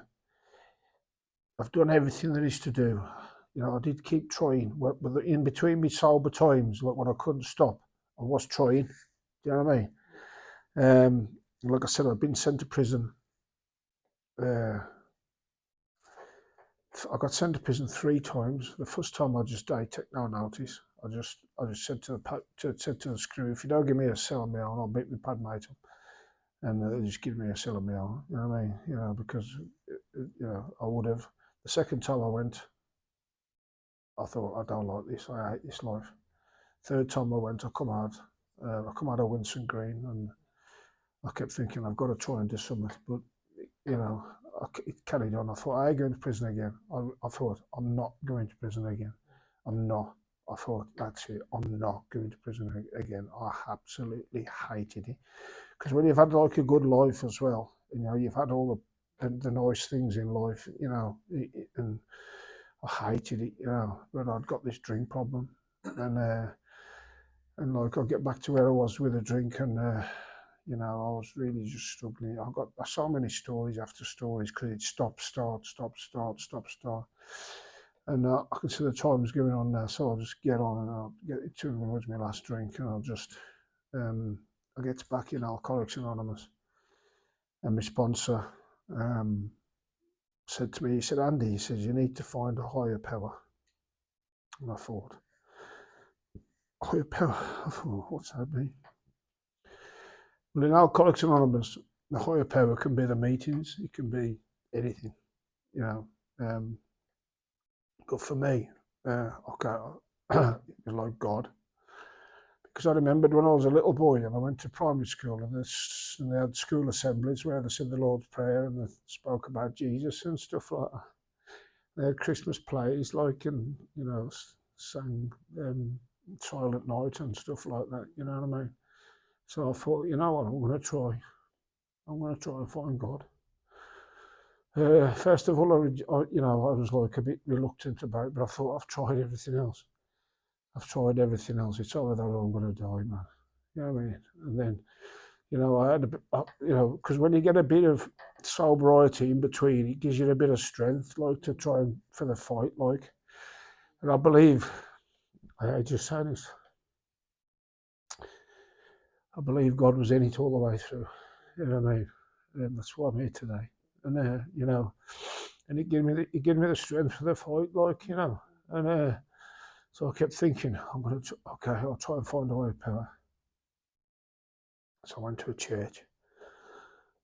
I've done everything there is to do. You know, I did keep trying. But in between me sober times, when I couldn't stop, I was trying. Do you know what I mean? Like I said, I've been sent to prison. I got sent to prison 3 times. The first time I just died, take no notice. I just said to the screw, if you don't give me a cell of my own, I'll beat my pad mate up. And they just give me a cell of my own. You know what I mean? You know, because you know I would have. The second time I went, I thought I don't like this. I hate this life. Third time I went, I come out of Winson Green, and I kept thinking I've got to try and do something. But you know, it carried on. I thought I ain't going to prison again. I thought I'm not going to prison again. I'm not. I thought that's it. I'm not going to prison again. I absolutely hated it because when you've had like a good life as well, you know, you've had all the nice things in life, you know, and I hated it, you know. But I'd got this drink problem, and like I'll get back to where I was with a drink, and you know, I was really just struggling. I got so many stories after stories because it stop, start, stop, start, stop, start. And I can see the time's going on now, so I'll just get on and I'll get it towards my last drink, and I'll get back in Alcoholics Anonymous. And my sponsor said to me, he said, Andy, he says, you need to find a higher power. And I thought, higher power? I thought, what's that mean? Well, in Alcoholics Anonymous, the higher power can be the meetings, it can be anything, you know. But for me, okay, it was like God, because I remembered when I was a little boy and I went to primary school, and they had school assemblies where they said the Lord's Prayer and they spoke about Jesus and stuff like that. They had Christmas plays, like, and sang Silent Night and stuff like that. You know what I mean? So I thought, you know what, I'm going to try. I'm going to try and find God. First of all, I was like a bit reluctant about it, but I thought I've tried everything else. It's over that I'm going to die, man. You know what I mean? And then, I had a bit, because when you get a bit of sobriety in between, it gives you a bit of strength, like, to try and for the fight, like. And I believe, I just say this, I believe God was in it all the way through. You know what I mean? And that's why I'm here today. And and it gave me the strength for the fight, like, And so I kept thinking, I'll try and find a higher power. So I went to a church.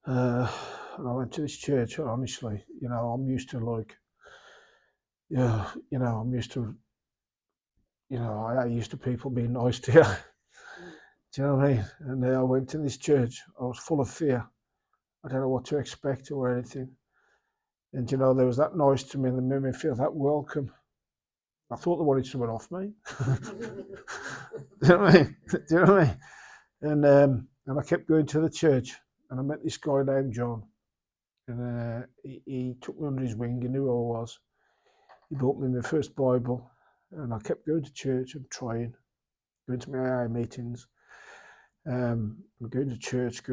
And I went to this church, honestly, I'm used to, like, I'm used to, I used to people being nice to you. Do you know what I mean? And I went to this church. I was full of fear. I don't know what to expect or anything. And, there was that noise to me and they made me feel that welcome. I thought they wanted someone off me. Do you know what I mean? Do you know what I mean? And I kept going to the church and I met this guy named John. And he took me under his wing. He knew who I was. He bought me my first Bible. And I kept going to church and trying, going to my AA meetings. And going to church,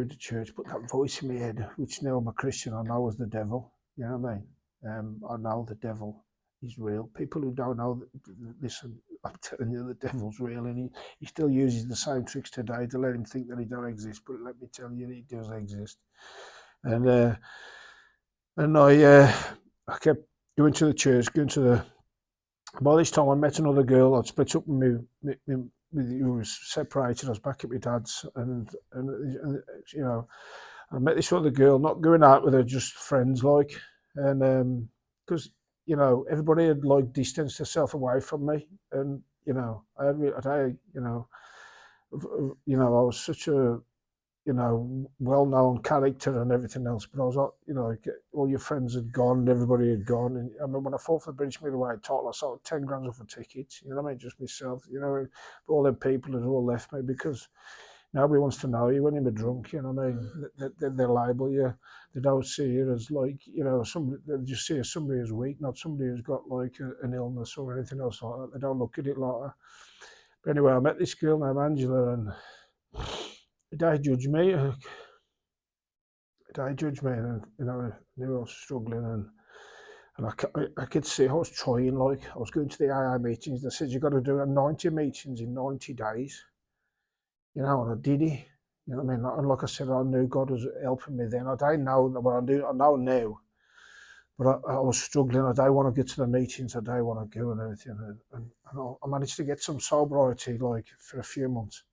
but that voice in my head, which now I'm a Christian, I know was the devil. You know what I mean? I know the devil is real. People who don't know, listen, I'm telling you, the devil's real, and he still uses the same tricks today to let him think that he don't exist. But let me tell you, he does exist. And I kept going to the church, By this time, I met another girl. I'd split up with me, who was separated. I was back at my dad's, and I met this other girl. Not going out with her, just friends, like, and because everybody had, like, distanced herself away from me, and I was such a well-known character and everything else. But I was like, all your friends had gone and everybody had gone. And I mean, when I fought for the British middleweight title, I sold 10 grand worth of tickets. You know what I mean? Just myself. But all them people had all left me because nobody wants to know you when you're drunk. You know what I mean? They label you. They don't see you as, like, somebody. They just see you as somebody who's weak, not somebody who's got, like, an illness or anything else like that. They don't look at it like that. But anyway, I met this girl named Angela, and they judged me. I knew I was struggling, and I could see I was trying. Like, I was going to the AA meetings. They said you got to do 90 meetings in 90 days. And I did it. You know what I mean? And like I said, I knew God was helping me then. I didn't know what I do. I know now, but I was struggling. I don't want to get to the meetings. I don't want to go and everything. And I managed to get some sobriety, like, for a few months.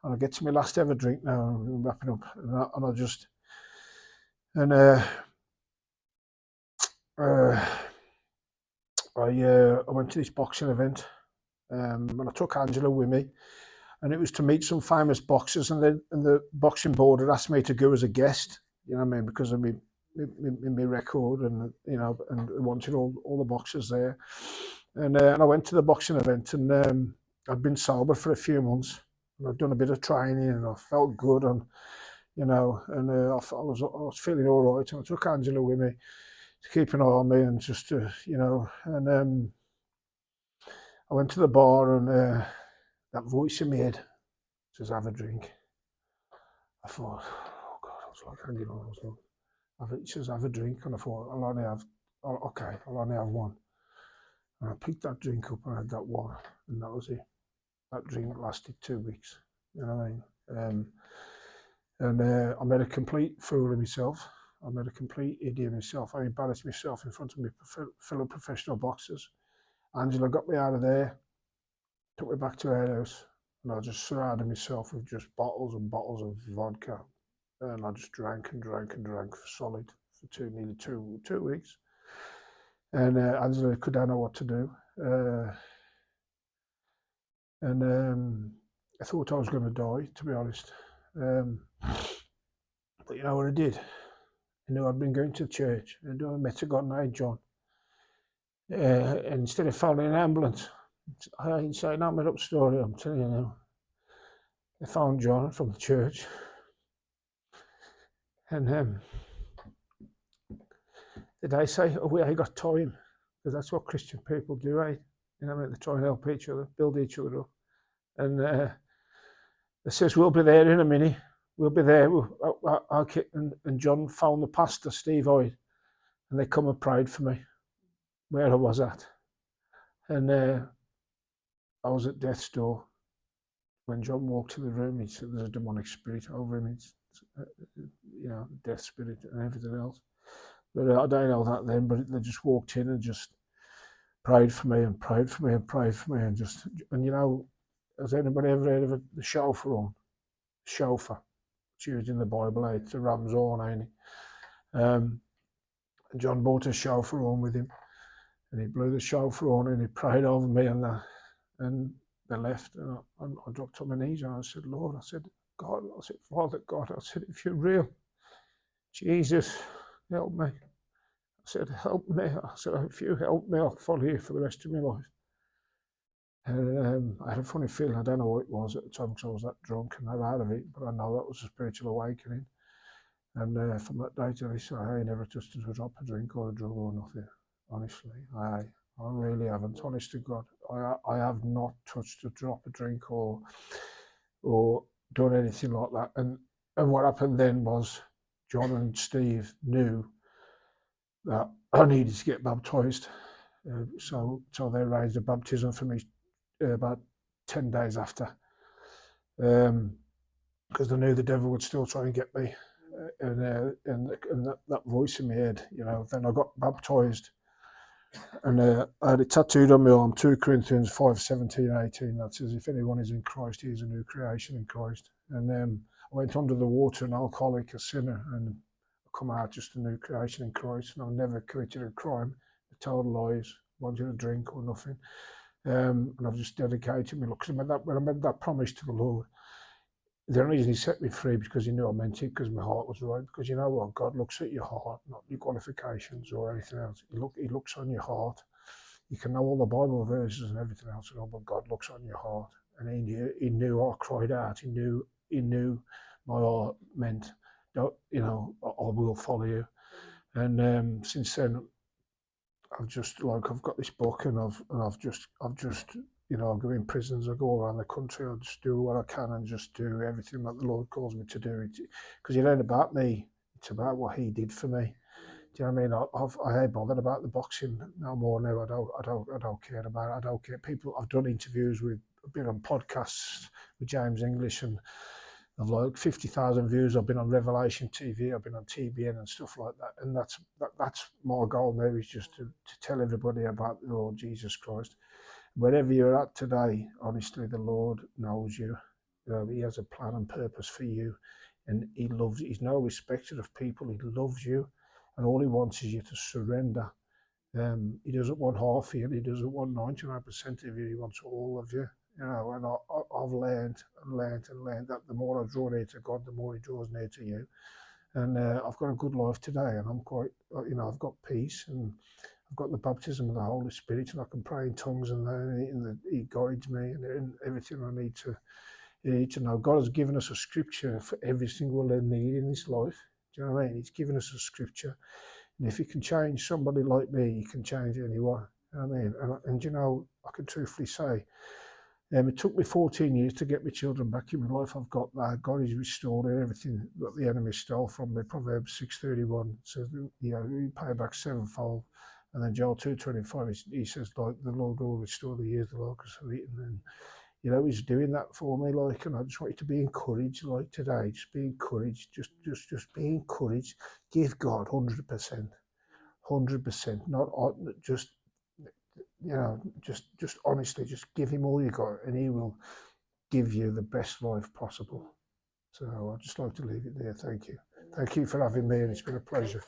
And I get to my last ever drink now. I'm wrapping up, and I just and I went to this boxing event, and I took Angela with me, and it was to meet some famous boxers, and the boxing board had asked me to go as a guest. You know what I mean? Because of my record, and and they wanted all the boxers there, and I went to the boxing event, and I'd been sober for a few months, and I'd done a bit of training, and I felt good, and and I was feeling all right, and I took Angela with me to keep an eye on me, and just to, and I went to the bar, and that voice in my head says, "Have a drink." I thought, oh God, I was like hanging on. I was like, it says, "Have a drink," and I thought, I'll only have one. And I picked that drink up and I had that one, and that was it. That drink lasted 2 weeks. You know what I mean? And I made a complete fool of myself. I made a complete idiot of myself. I embarrassed myself in front of my fellow professional boxers. Angela got me out of there, took me back to her house, and I just surrounded myself with just bottles and bottles of vodka. And I just drank and drank and drank for solid for nearly two weeks. And Angela could not know what to do. And I thought I was going to die, to be honest. But you know what I did? I knew I'd been going to church. I met a guy named John. And instead of phoning an ambulance, I ain't saying no made up story, I'm telling you now. I found John from the church. And did I say, oh, we ain't got time? Because that's what Christian people do, eh? You know, they try and help each other, build each other up. And they says, we'll be there in a minute. We'll be there. And John found the pastor, Steve Hoyt, and they come and prayed for me where I was at. And I was at death's door. When John walked to the room, he said, there's a demonic spirit over him. It's, you know, death spirit and everything else. But I don't know that then, but they just walked in and just prayed for me and prayed for me and prayed for me. And you know, has anybody ever heard of the chauffeur on? Chauffeur. It's used in the Bible, eh? It's a ram's horn, ain't it? John bought a chauffeur horn with him, and he blew the chauffeur horn and he prayed over me and that. And they left, and I dropped on my knees and I said, Lord, I said, God, I said, Father God, I said, if you're real, Jesus, help me. I said, help me. I said, if you help me, I'll follow you for the rest of my life. And I had a funny feeling, I don't know what it was at the time because I was that drunk and that out of it, but I know that was a spiritual awakening. And from that day to this, I never touched a drop of drink or a drug or nothing. Honestly, I really haven't. Honest to God, I have not touched a drop of drink or done anything like that. And what happened then was John and Steve knew that I needed to get baptised. So they arranged a baptism for me about 10 days after. Because they knew the devil would still try and get me. And that voice in my head, you know. Then I got baptised, and I had it tattooed on my arm, 2 Corinthians 5:17-18. That says, if anyone is in Christ, he is a new creation in Christ. And I went under the water, an alcoholic, a sinner, and I come out just a new creation in Christ. And I've never committed a crime, told lies, wanted a drink or nothing. And I've just dedicated me. Look, when I made that promise to the Lord, the only reason he set me free because he knew I meant it, because my heart was right. Because you know what, God looks at your heart, not your qualifications or anything else. He looks on your heart. You can know all the Bible verses and everything else, but God looks on your heart. And he knew I cried out. He knew my heart meant, you know, I will follow you. And since then, I've got this book, and I've just you know, I go in prisons, I go around the country, I just do what I can and just do everything that the Lord calls me to do. Because it ain't about me, it's about what He did for me. Do you know what I mean? I ain't bothered about the boxing no more now. I don't care about it. I don't care. People, I've done interviews with, I've been on podcasts with James English, and I've like 50,000 views. I've been on Revelation TV, I've been on TBN and stuff like that. And that's my goal now, is just to tell everybody about the Lord Jesus Christ. Wherever you're at today, honestly, the Lord knows you. He has a plan and purpose for you, and He loves you. He's no respecter of people. He loves you, and all He wants is you to surrender. He doesn't want half of you. He doesn't want 99% of you. He wants all of you. You know, and I've learned that the more I draw near to God, the more He draws near to you. And I've got a good life today, and I'm quite, you know, I've got peace, and I've got the baptism of the Holy Spirit, and I can pray in tongues, and He guides me and everything I need to know. God has given us a scripture for every single need in this life. Do you know what I mean? He's given us a scripture. And if He can change somebody like me, He can change anyone. You know what I mean? And you know, I can truthfully say, it took me 14 years to get my children back in my life. I've got that. God is restored everything that the enemy stole from me. Proverbs 6:31 says, you know, you pay back sevenfold. And then Joel 2:25, he says, like, the Lord will restore the years the locusts have eaten. And, you know, He's doing that for me, like, and I just want you to be encouraged, like today. Just be encouraged. Just be encouraged. Give God 100%. 100%. Not just, you know, just honestly, just give Him all you got, and He will give you the best life possible. So I'd just like to leave it there. Thank you. Thank you for having me, and it's been a pleasure.